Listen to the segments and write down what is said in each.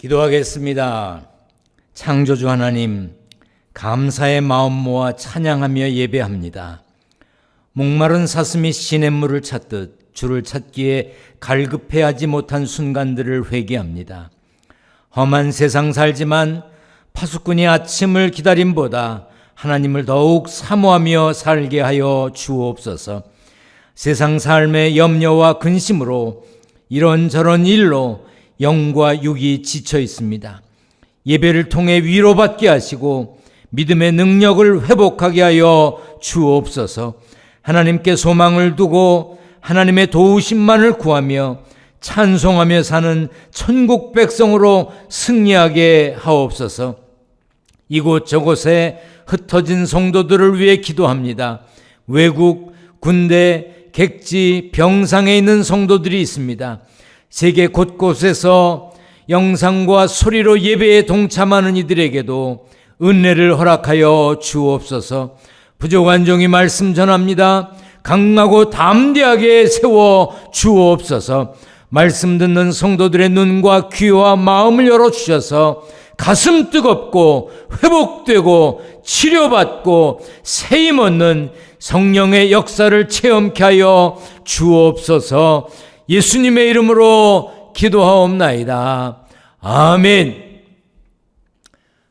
기도하겠습니다. 창조주 하나님, 감사의 마음 모아 찬양하며 예배합니다. 목마른 사슴이 시냇물을 찾듯 주를 찾기에 갈급해하지 못한 순간들을 회개합니다. 험한 세상 살지만 파수꾼이 아침을 기다림보다 하나님을 더욱 사모하며 살게 하여 주옵소서. 세상 삶의 염려와 근심으로 이런저런 일로 영과 육이 지쳐 있습니다. 예배를 통해 위로받게 하시고 믿음의 능력을 회복하게 하여 주옵소서. 하나님께 소망을 두고 하나님의 도우심만을 구하며 찬송하며 사는 천국 백성으로 승리하게 하옵소서. 이곳저곳에 흩어진 성도들을 위해 기도합니다. 외국, 군대, 객지, 병상에 있는 성도들이 있습니다. 세계 곳곳에서 영상과 소리로 예배에 동참하는 이들에게도 은혜를 허락하여 주옵소서. 부족한 종이 말씀 전합니다. 강하고 담대하게 세워 주옵소서. 말씀 듣는 성도들의 눈과 귀와 마음을 열어주셔서 가슴 뜨겁고 회복되고 치료받고 세임 얻는 성령의 역사를 체험케 하여 주옵소서. 예수님의 이름으로 기도하옵나이다. 아멘.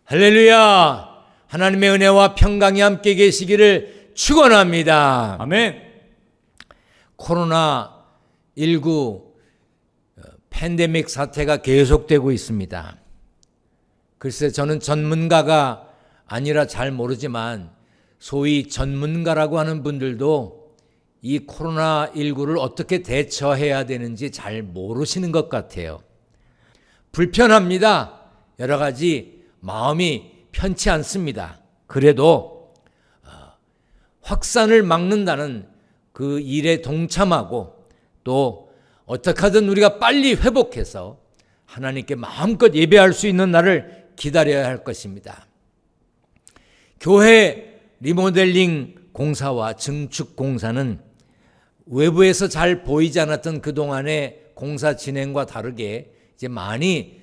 할렐루야. 하나님의 은혜와 평강이 함께 계시기를 축원합니다. 아멘. 코로나19 팬데믹 사태가 계속되고 있습니다. 글쎄, 저는 전문가가 아니라 잘 모르지만 소위 전문가라고 하는 분들도 이 코로나19를 어떻게 대처해야 되는지 잘 모르시는 것 같아요. 불편합니다. 여러 가지 마음이 편치 않습니다. 그래도 확산을 막는다는 그 일에 동참하고 또 어떻게 하든 우리가 빨리 회복해서 하나님께 마음껏 예배할 수 있는 날을 기다려야 할 것입니다. 교회 리모델링 공사와 증축 공사는 외부에서 잘 보이지 않았던 그동안의 공사 진행과 다르게 이제 많이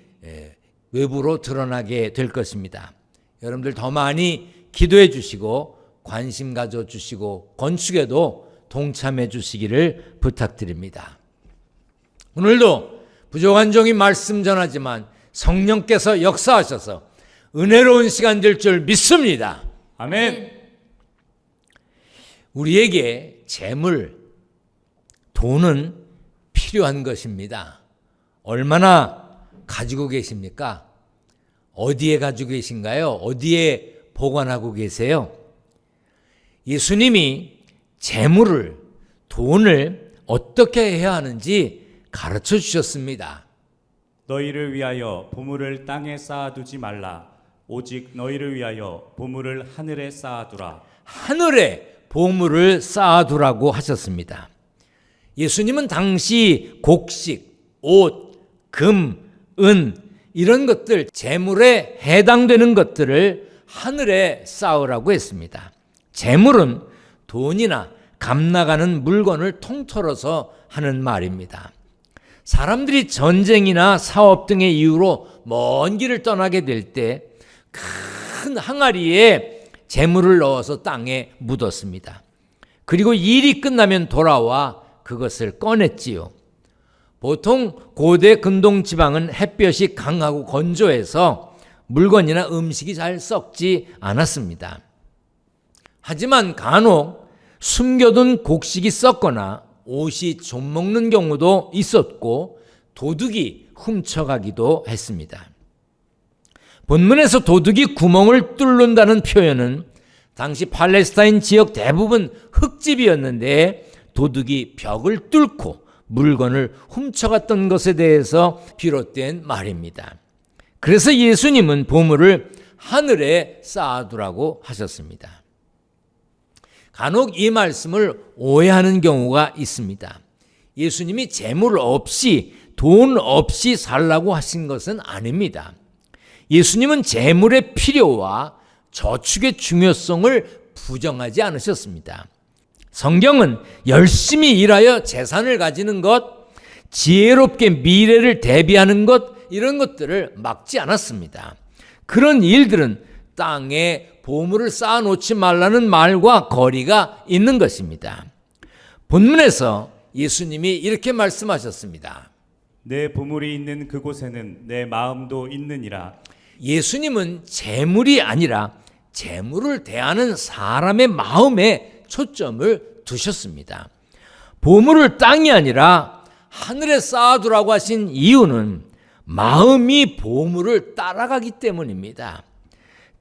외부로 드러나게 될 것입니다. 여러분들 더 많이 기도해 주시고 관심 가져 주시고 건축에도 동참해 주시기를 부탁드립니다. 오늘도 부족한 종이 말씀 전하지만 성령께서 역사하셔서 은혜로운 시간 될 줄 믿습니다. 아멘. 우리에게 재물, 돈은 필요한 것입니다. 얼마나 가지고 계십니까? 어디에 가지고 계신가요? 어디에 보관하고 계세요? 예수님이 재물을, 돈을 어떻게 해야 하는지 가르쳐 주셨습니다. 너희를 위하여 보물을 땅에 쌓아두지 말라. 오직 너희를 위하여 보물을 하늘에 쌓아두라. 하늘에 보물을 쌓아두라고 하셨습니다. 예수님은 당시 곡식, 옷, 금, 은 이런 것들, 재물에 해당되는 것들을 하늘에 쌓으라고 했습니다. 재물은 돈이나 값나가는 물건을 통틀어서 하는 말입니다. 사람들이 전쟁이나 사업 등의 이유로 먼 길을 떠나게 될 때 큰 항아리에 재물을 넣어서 땅에 묻었습니다. 그리고 일이 끝나면 돌아와 그것을 꺼냈지요. 보통 고대 근동 지방은 햇볕이 강하고 건조해서 물건이나 음식이 잘 썩지 않았습니다. 하지만 간혹 숨겨둔 곡식이 썩거나 옷이 좀 먹는 경우도 있었고 도둑이 훔쳐가기도 했습니다. 본문에서 도둑이 구멍을 뚫는다는 표현은 당시 팔레스타인 지역 대부분 흙집이었는데 도둑이 벽을 뚫고 물건을 훔쳐갔던 것에 대해서 비롯된 말입니다. 그래서 예수님은 보물을 하늘에 쌓아두라고 하셨습니다. 간혹 이 말씀을 오해하는 경우가 있습니다. 예수님이 재물 없이, 돈 없이 살라고 하신 것은 아닙니다. 예수님은 재물의 필요와 저축의 중요성을 부정하지 않으셨습니다. 성경은 열심히 일하여 재산을 가지는 것, 지혜롭게 미래를 대비하는 것, 이런 것들을 막지 않았습니다. 그런 일들은 땅에 보물을 쌓아놓지 말라는 말과 거리가 있는 것입니다. 본문에서 예수님이 이렇게 말씀하셨습니다. 내 보물이 있는 그곳에는 내 마음도 있느니라. 예수님은 재물이 아니라 재물을 대하는 사람의 마음에 초점을 두셨습니다. 보물을 땅이 아니라 하늘에 쌓아두라고 하신 이유는 마음이 보물을 따라가기 때문입니다.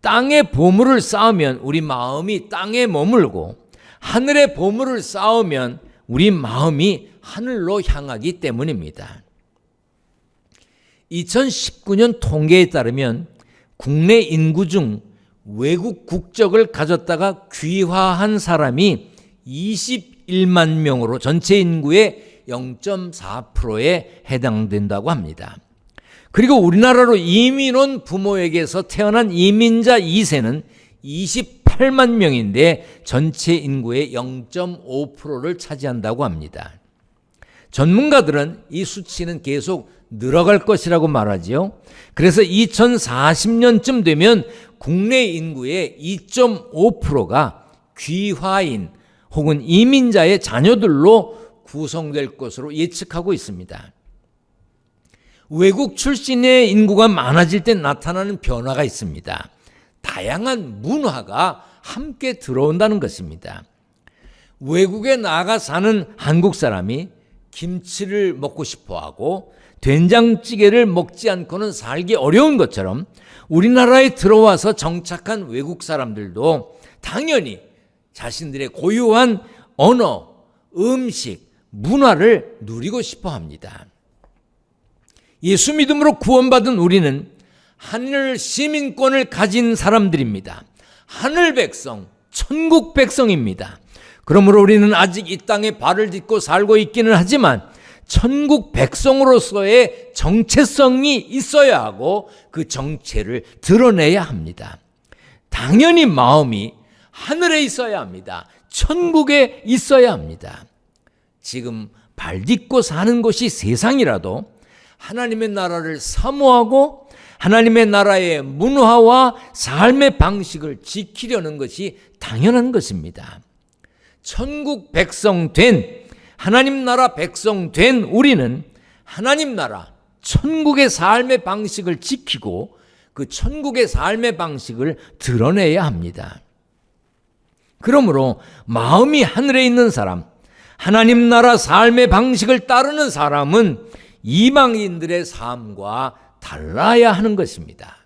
땅에 보물을 쌓으면 우리 마음이 땅에 머물고 하늘에 보물을 쌓으면 우리 마음이 하늘로 향하기 때문입니다. 2019년 통계에 따르면 국내 인구 중 외국 국적을 가졌다가 귀화한 사람이 21만 명으로 전체 인구의 0.4%에 해당된다고 합니다. 그리고 우리나라로 이민 온 부모에게서 태어난 이민자 2세는 28만 명인데 전체 인구의 0.5%를 차지한다고 합니다. 전문가들은 이 수치는 계속 늘어갈 것이라고 말하지요. 그래서 2040년쯤 되면 국내 인구의 2.5%가 귀화인 혹은 이민자의 자녀들로 구성될 것으로 예측하고 있습니다. 외국 출신의 인구가 많아질 때 나타나는 변화가 있습니다. 다양한 문화가 함께 들어온다는 것입니다. 외국에 나가 사는 한국 사람이 김치를 먹고 싶어하고 된장찌개를 먹지 않고는 살기 어려운 것처럼 우리나라에 들어와서 정착한 외국 사람들도 당연히 자신들의 고유한 언어, 음식, 문화를 누리고 싶어 합니다. 예수 믿음으로 구원받은 우리는 하늘 시민권을 가진 사람들입니다. 하늘 백성, 천국 백성입니다. 그러므로 우리는 아직 이 땅에 발을 딛고 살고 있기는 하지만 천국 백성으로서의 정체성이 있어야 하고 그 정체를 드러내야 합니다. 당연히 마음이 하늘에 있어야 합니다. 천국에 있어야 합니다. 지금 발 딛고 사는 곳이 세상이라도 하나님의 나라를 사모하고 하나님의 나라의 문화와 삶의 방식을 지키려는 것이 당연한 것입니다. 천국 백성 된 하나님 나라 백성 된 우리는 하나님 나라 천국의 삶의 방식을 지키고 그 천국의 삶의 방식을 드러내야 합니다. 그러므로 마음이 하늘에 있는 사람, 하나님 나라 삶의 방식을 따르는 사람은 이방인들의 삶과 달라야 하는 것입니다.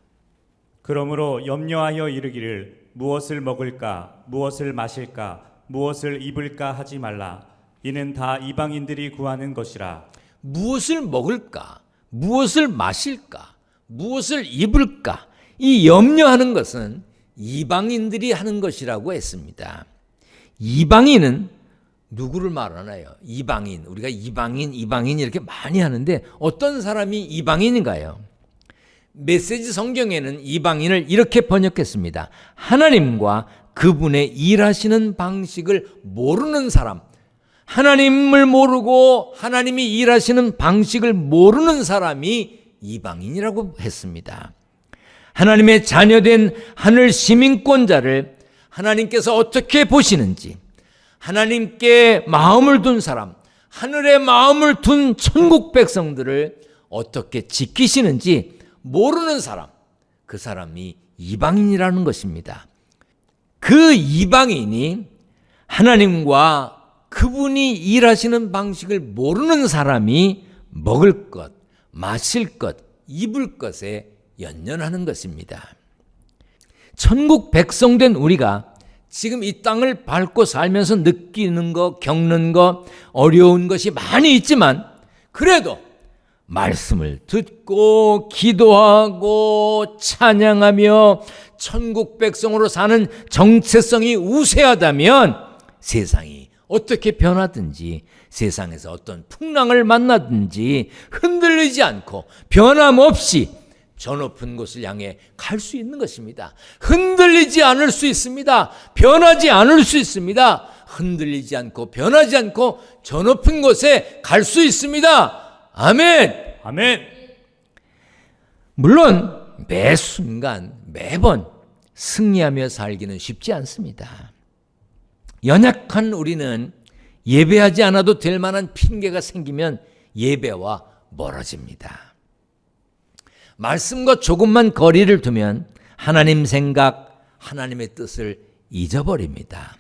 그러므로 염려하여 이르기를 무엇을 먹을까, 무엇을 마실까, 무엇을 입을까 하지 말라. 이는 다 이방인들이 구하는 것이라. 무엇을 먹을까, 무엇을 마실까, 무엇을 입을까, 이 염려하는 것은 이방인들이 하는 것이라고 했습니다. 이방인은 누구를 말하나요? 이방인. 우리가 이방인 이렇게 많이 하는데 어떤 사람이 이방인인가요? 메시지 성경에는 이방인을 이렇게 번역했습니다. 하나님과 그분의 일하시는 방식을 모르는 사람, 하나님을 모르고 하나님이 일하시는 방식을 모르는 사람이 이방인이라고 했습니다. 하나님의 자녀된 하늘 시민권자를 하나님께서 어떻게 보시는지, 하나님께 마음을 둔 사람, 하늘에 마음을 둔 천국 백성들을 어떻게 지키시는지 모르는 사람, 그 사람이 이방인이라는 것입니다. 그 이방인이 하나님과 그분이 일하시는 방식을 모르는 사람이 먹을 것, 마실 것, 입을 것에 연연하는 것입니다. 천국 백성된 우리가 지금 이 땅을 밟고 살면서 느끼는 것, 겪는 것, 어려운 것이 많이 있지만 그래도 말씀을 듣고 기도하고 찬양하며 천국 백성으로 사는 정체성이 우세하다면 세상이 어떻게 변하든지, 세상에서 어떤 풍랑을 만나든지 흔들리지 않고 변함없이 저 높은 곳을 향해 갈 수 있는 것입니다. 흔들리지 않을 수 있습니다. 변하지 않을 수 있습니다. 흔들리지 않고 변하지 않고 저 높은 곳에 갈 수 있습니다. 아멘. 아멘. 물론 매 순간 매번 승리하며 살기는 쉽지 않습니다. 연약한 우리는 예배하지 않아도 될 만한 핑계가 생기면 예배와 멀어집니다. 말씀과 조금만 거리를 두면 하나님 생각, 하나님의 뜻을 잊어버립니다.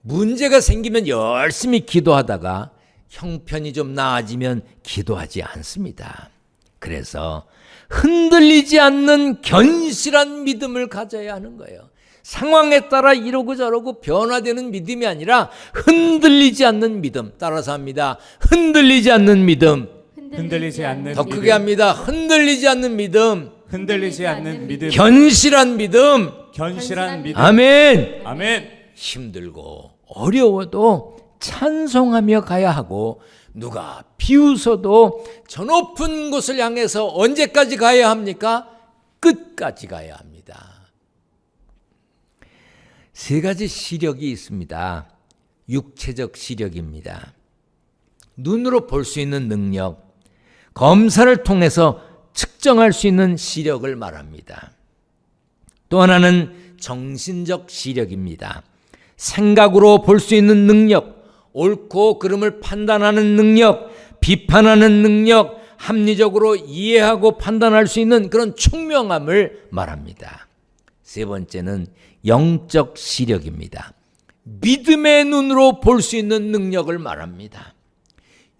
문제가 생기면 열심히 기도하다가 형편이 좀 나아지면 기도하지 않습니다. 그래서 흔들리지 않는 견실한 믿음을 가져야 하는 거예요. 상황에 따라 이러고 저러고 변화되는 믿음이 아니라 흔들리지 않는 믿음. 따라서 합니다. 흔들리지 않는 믿음. 흔들리지 않는 더 믿음. 크게 합니다. 흔들리지 않는 믿음. 흔들리지 않는 믿음. 견실한 믿음. 견실한 믿음. 아멘. 아멘. 힘들고 어려워도 찬송하며 가야 하고, 누가 비웃어도 저 높은 곳을 향해서 언제까지 가야 합니까? 끝까지 가야 합니다. 세 가지 시력이 있습니다. 육체적 시력입니다. 눈으로 볼 수 있는 능력, 검사를 통해서 측정할 수 있는 시력을 말합니다. 또 하나는 정신적 시력입니다. 생각으로 볼 수 있는 능력, 옳고 그름을 판단하는 능력, 비판하는 능력, 합리적으로 이해하고 판단할 수 있는 그런 총명함을 말합니다. 세 번째는 영적 시력입니다. 믿음의 눈으로 볼 수 있는 능력을 말합니다.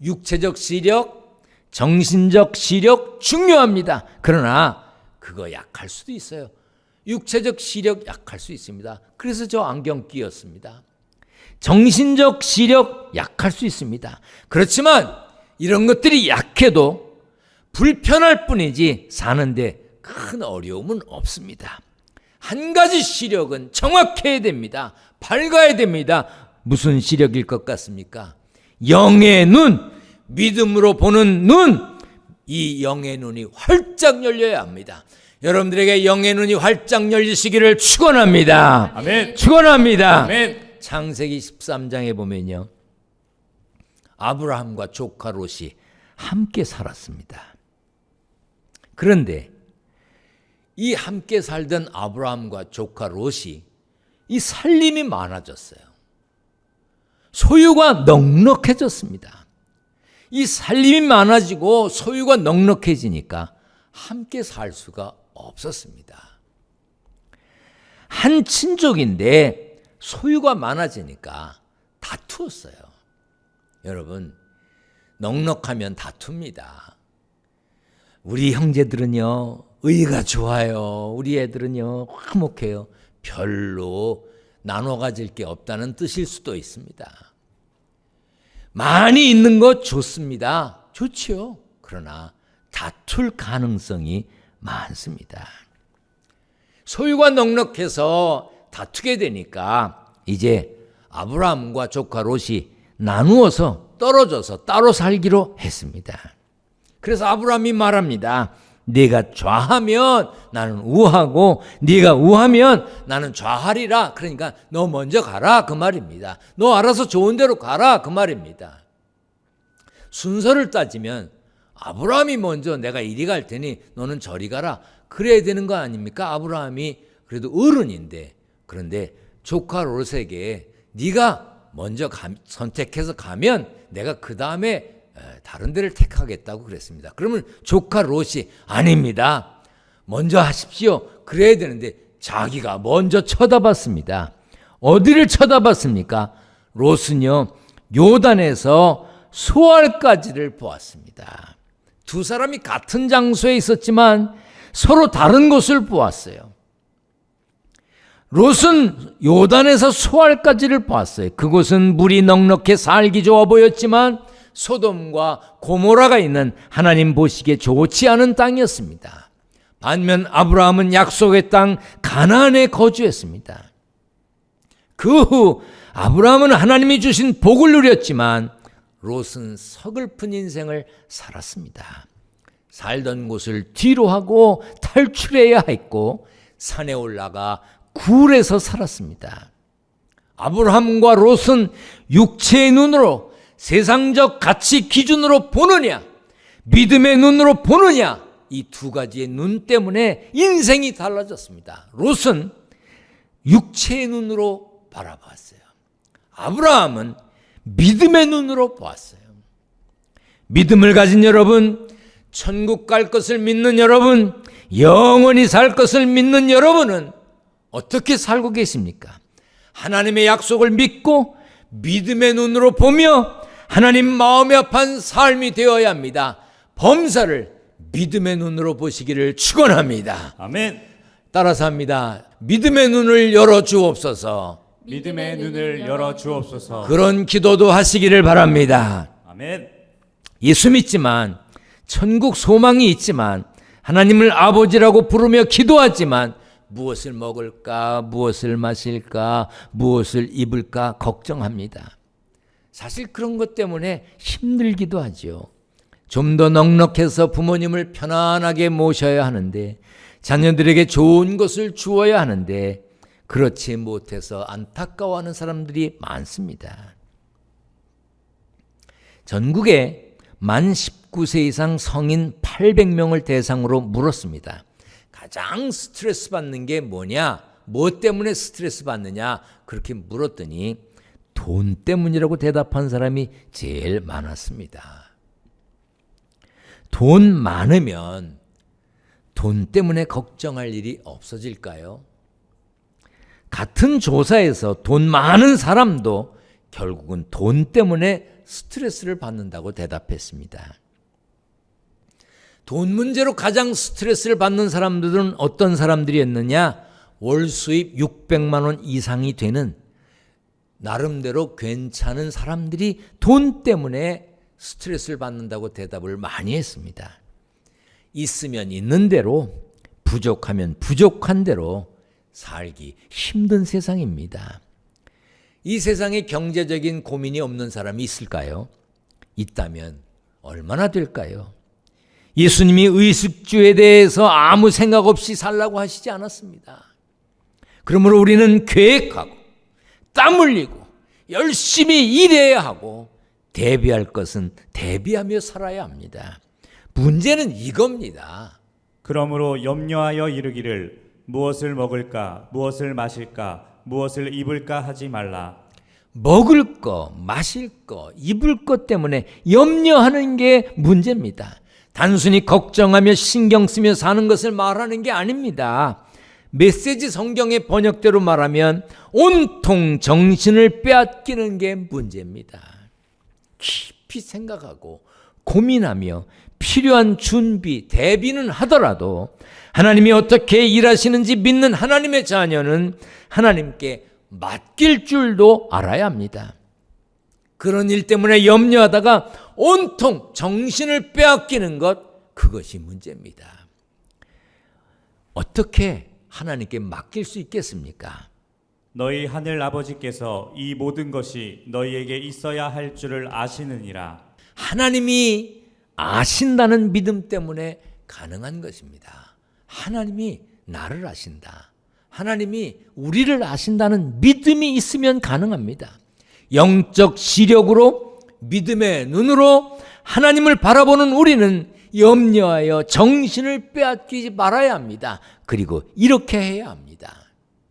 육체적 시력, 정신적 시력 중요합니다. 그러나 그거 약할 수도 있어요. 육체적 시력 약할 수 있습니다. 그래서 저 안경 끼었습니다. 정신적 시력 약할 수 있습니다. 그렇지만 이런 것들이 약해도 불편할 뿐이지 사는데 큰 어려움은 없습니다. 한 가지 시력은 정확해야 됩니다. 밝아야 됩니다. 무슨 시력일 것 같습니까? 영의 눈, 믿음으로 보는 눈, 이 영의 눈이 활짝 열려야 합니다. 여러분들에게 영의 눈이 활짝 열리시기를 축원합니다. 아멘. 축원합니다. 아멘. 창세기 13장에 보면요, 아브라함과 조카 롯이 함께 살았습니다. 그런데 이 함께 살던 아브라함과 조카 롯이 이 살림이 많아졌어요. 소유가 넉넉해졌습니다. 이 살림이 많아지고 소유가 넉넉해지니까 함께 살 수가 없었습니다. 한 친족인데 소유가 많아지니까 다투었어요. 여러분, 넉넉하면 다툽니다. 우리 형제들은요, 의가 좋아요. 우리 애들은요, 화목해요. 별로 나눠 가질 게 없다는 뜻일 수도 있습니다. 많이 있는 것 좋습니다. 좋지요. 그러나 다툴 가능성이 많습니다. 소유가 넉넉해서 다투게 되니까 이제 아브라함과 조카 롯이 나누어서 떨어져서 따로 살기로 했습니다. 그래서 아브라함이 말합니다. 네가 좌하면 나는 우하고 네가 우하면 나는 좌하리라. 그러니까 너 먼저 가라 그 말입니다. 너 알아서 좋은 데로 가라 그 말입니다. 순서를 따지면 아브라함이 먼저 내가 이리 갈 테니 너는 저리 가라 그래야 되는 거 아닙니까? 아브라함이 그래도 어른인데. 그런데 조카 롯에게 네가 먼저 선택해서 가면 내가 그 다음에 다른 데를 택하겠다고 그랬습니다. 그러면 조카 롯이 아닙니다. 먼저 하십시오. 그래야 되는데 자기가 먼저 쳐다봤습니다. 어디를 쳐다봤습니까? 롯은요, 요단에서 소알까지를 보았습니다. 두 사람이 같은 장소에 있었지만 서로 다른 곳을 보았어요. 롯은 요단에서 소알까지를 보았어요. 그곳은 물이 넉넉해 살기 좋아 보였지만 소돔과 고모라가 있는 하나님 보시기에 좋지 않은 땅이었습니다. 반면 아브라함은 약속의 땅 가나안에 거주했습니다. 그 후 아브라함은 하나님이 주신 복을 누렸지만 롯은 서글픈 인생을 살았습니다. 살던 곳을 뒤로 하고 탈출해야 했고 산에 올라가 굴에서 살았습니다. 아브라함과 롯은 육체의 눈으로 세상적 가치 기준으로 보느냐, 믿음의 눈으로 보느냐, 이 두 가지의 눈 때문에 인생이 달라졌습니다. 롯은 육체의 눈으로 바라봤어요. 아브라함은 믿음의 눈으로 보았어요. 믿음을 가진 여러분, 천국 갈 것을 믿는 여러분, 영원히 살 것을 믿는 여러분은 어떻게 살고 계십니까? 하나님의 약속을 믿고 믿음의 눈으로 보며 하나님 마음에 합한 삶이 되어야 합니다. 범사를 믿음의 눈으로 보시기를 축원합니다. 아멘. 따라서 합니다. 믿음의 눈을 열어 주옵소서. 믿음의 눈을 열어 주옵소서. 그런 기도도 하시기를 바랍니다. 아멘. 예수 믿지만 천국 소망이 있지만 하나님을 아버지라고 부르며 기도하지만 무엇을 먹을까, 무엇을 마실까, 무엇을 입을까 걱정합니다. 사실 그런 것 때문에 힘들기도 하죠. 좀 더 넉넉해서 부모님을 편안하게 모셔야 하는데, 자녀들에게 좋은 것을 주어야 하는데 그렇지 못해서 안타까워하는 사람들이 많습니다. 전국에 만 19세 이상 성인 800명을 대상으로 물었습니다. 가장 스트레스 받는 게 뭐냐? 뭐 때문에 스트레스 받느냐? 그렇게 물었더니 돈 때문이라고 대답한 사람이 제일 많았습니다. 돈 많으면 돈 때문에 걱정할 일이 없어질까요? 같은 조사에서 돈 많은 사람도 결국은 돈 때문에 스트레스를 받는다고 대답했습니다. 돈 문제로 가장 스트레스를 받는 사람들은 어떤 사람들이었느냐? 월 수입 600만 원 이상이 되는 나름대로 괜찮은 사람들이 돈 때문에 스트레스를 받는다고 대답을 많이 했습니다. 있으면 있는 대로, 부족하면 부족한 대로 살기 힘든 세상입니다. 이 세상에 경제적인 고민이 없는 사람이 있을까요? 있다면 얼마나 될까요? 예수님이 의식주에 대해서 아무 생각 없이 살라고 하시지 않았습니다. 그러므로 우리는 계획하고 땀 흘리고 열심히 일해야 하고 대비할 것은 대비하며 살아야 합니다. 문제는 이겁니다. 그러므로 염려하여 이르기를 무엇을 먹을까, 무엇을 마실까, 무엇을 입을까 하지 말라. 먹을 거, 마실 거, 입을 것 때문에 염려하는 게 문제입니다. 단순히 걱정하며 신경 쓰며 사는 것을 말하는 게 아닙니다. 메시지 성경의 번역대로 말하면 온통 정신을 빼앗기는 게 문제입니다. 깊이 생각하고 고민하며 필요한 준비, 대비는 하더라도 하나님이 어떻게 일하시는지 믿는 하나님의 자녀는 하나님께 맡길 줄도 알아야 합니다. 그런 일 때문에 염려하다가 온통 정신을 빼앗기는 것, 그것이 문제입니다. 어떻게 하나님께 맡길 수 있겠습니까? 너희 하늘 아버지께서 이 모든 것이 너희에게 있어야 할 줄을 아시느니라. 하나님이 아신다는 믿음 때문에 가능한 것입니다. 하나님이 나를 아신다. 하나님이 우리를 아신다는 믿음이 있으면 가능합니다. 영적 시력으로 믿음의 눈으로 하나님을 바라보는 우리는 염려하여 정신을 빼앗기지 말아야 합니다. 그리고 이렇게 해야 합니다.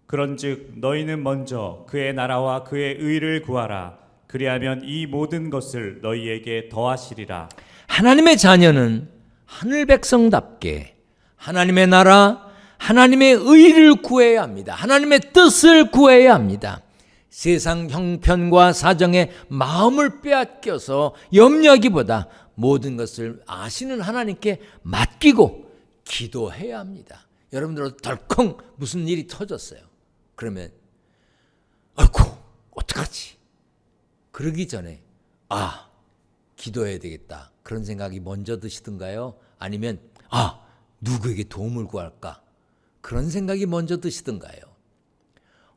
그런즉 너희는 먼저 그의 나라와 그의 의를 구하라. 그리하면 이 모든 것을 너희에게 더하시리라. 하나님의 자녀는 하늘 백성답게 하나님의 나라, 하나님의 의를 구해야 합니다. 하나님의 뜻을 구해야 합니다. 세상 형편과 사정에 마음을 빼앗겨서 염려하기보다 모든 것을 아시는 하나님께 맡기고 기도해야 합니다. 여러분들 덜컹 무슨 일이 터졌어요. 그러면 아이고 어떡하지? 그러기 전에 기도해야 되겠다. 그런 생각이 먼저 드시던가요? 아니면 누구에게 도움을 구할까? 그런 생각이 먼저 드시던가요?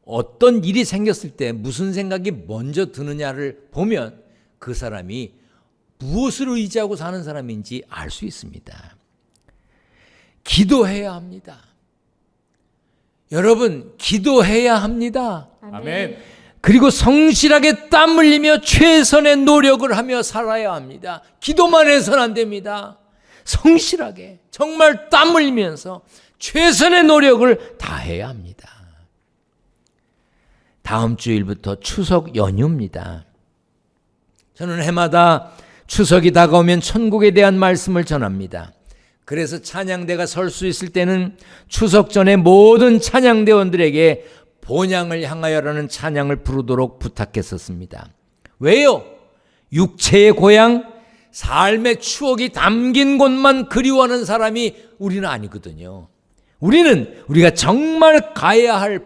어떤 일이 생겼을 때 무슨 생각이 먼저 드느냐를 보면 그 사람이 무엇을 의지하고 사는 사람인지 알 수 있습니다. 기도해야 합니다. 여러분, 기도해야 합니다. 아멘. 그리고 성실하게 땀 흘리며 최선의 노력을 하며 살아야 합니다. 기도만 해서는 안 됩니다. 성실하게 정말 땀 흘리면서 최선의 노력을 다해야 합니다. 다음 주일부터 추석 연휴입니다. 저는 해마다 추석이 다가오면 천국에 대한 말씀을 전합니다. 그래서 찬양대가 설 수 있을 때는 추석 전에 모든 찬양대원들에게 본향을 향하여라는 찬양을 부르도록 부탁했었습니다. 왜요? 육체의 고향, 삶의 추억이 담긴 곳만 그리워하는 사람이 우리는 아니거든요. 우리가 정말 가야 할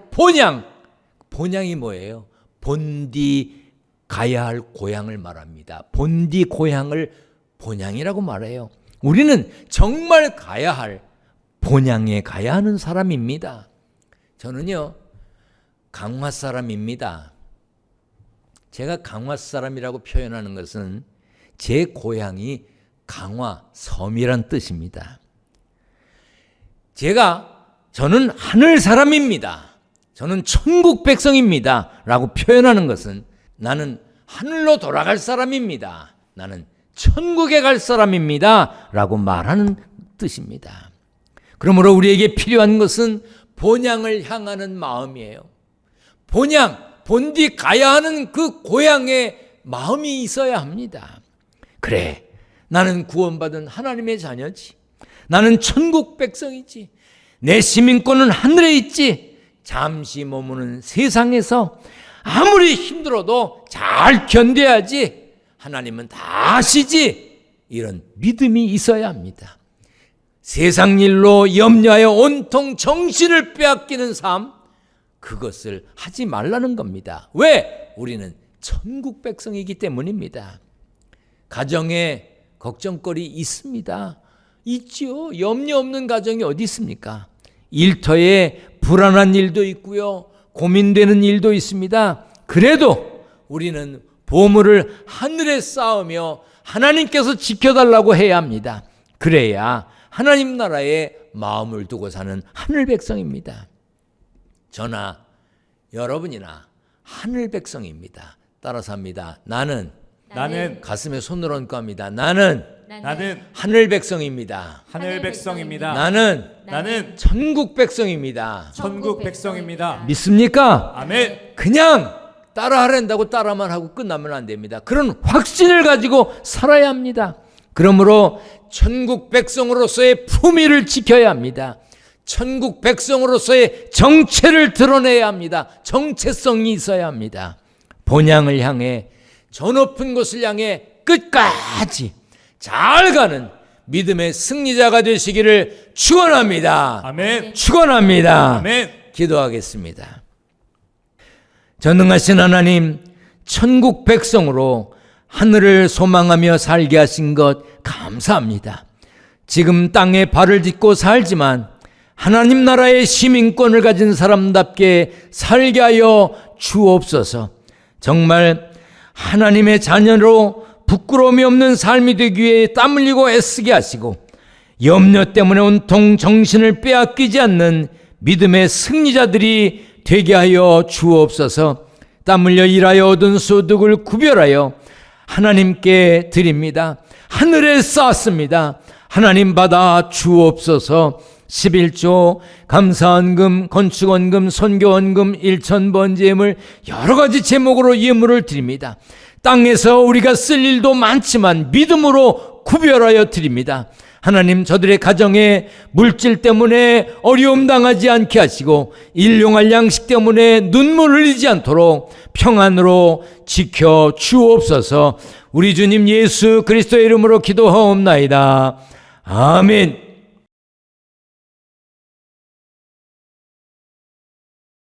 본향이 뭐예요? 본디 가야 할 고향을 말합니다. 본디 고향을 본향이라고 말해요. 우리는 정말 가야 할 본향에 가야 하는 사람입니다. 저는요, 강화 사람입니다. 제가 강화 사람이라고 표현하는 것은 제 고향이 강화, 섬이란 뜻입니다. 저는 하늘 사람입니다. 저는 천국 백성입니다. 라고 표현하는 것은 나는 하늘로 돌아갈 사람입니다. 나는 천국에 갈 사람입니다. 라고 말하는 뜻입니다. 그러므로 우리에게 필요한 것은 본향을 향하는 마음이에요. 본디 가야 하는 그 고향에 마음이 있어야 합니다. 그래, 나는 구원받은 하나님의 자녀지. 나는 천국 백성이지. 내 시민권은 하늘에 있지. 잠시 머무는 세상에서 아무리 힘들어도 잘 견뎌야지. 하나님은 다 아시지. 이런 믿음이 있어야 합니다. 세상 일로 염려하여 온통 정신을 빼앗기는 삶, 그것을 하지 말라는 겁니다. 왜? 우리는 천국 백성이기 때문입니다. 가정에 걱정거리 있습니다. 있죠. 염려 없는 가정이 어디 있습니까? 일터에 불안한 일도 있고요. 고민되는 일도 있습니다. 그래도 우리는 보물을 하늘에 쌓으며 하나님께서 지켜달라고 해야 합니다. 그래야 하나님 나라에 마음을 두고 사는 하늘 백성입니다. 저나 여러분이나 하늘 백성입니다. 따라서 합니다. 나는 가슴에 손을 얹고 합니다. 나는 하늘 백성입니다. 하늘 백성입니다. 나는 천국 백성입니다. 천국 백성입니다. 믿습니까? 아멘. 그냥 따라하란다고 따라만 하고 끝나면 안 됩니다. 그런 확신을 가지고 살아야 합니다. 그러므로 천국 백성으로서의 품위를 지켜야 합니다. 천국 백성으로서의 정체를 드러내야 합니다. 정체성이 있어야 합니다. 본향을 향해, 저 높은 곳을 향해 끝까지 잘 가는 믿음의 승리자가 되시기를 축원합니다. 아멘. 축원합니다. 아멘. 기도하겠습니다. 전능하신 하나님, 천국 백성으로 하늘을 소망하며 살게 하신 것 감사합니다. 지금 땅에 발을 딛고 살지만 하나님 나라의 시민권을 가진 사람답게 살게 하여 주옵소서. 정말 하나님의 자녀로 부끄러움이 없는 삶이 되기 위해 땀 흘리고 애쓰게 하시고 염려 때문에 온통 정신을 빼앗기지 않는 믿음의 승리자들이 되게 하여 주옵소서. 땀 흘려 일하여 얻은 소득을 구별하여 하나님께 드립니다. 하늘에 쌓았습니다. 하나님 받아 주옵소서. 11조, 감사헌금, 건축헌금, 선교헌금, 일천번제물 여러 가지 제목으로 예물을 드립니다. 땅에서 우리가 쓸 일도 많지만 믿음으로 구별하여 드립니다. 하나님, 저들의 가정에 물질 때문에 어려움 당하지 않게 하시고 일용할 양식 때문에 눈물 흘리지 않도록 평안으로 지켜 주옵소서. 우리 주님 예수 그리스도의 이름으로 기도하옵나이다. 아멘.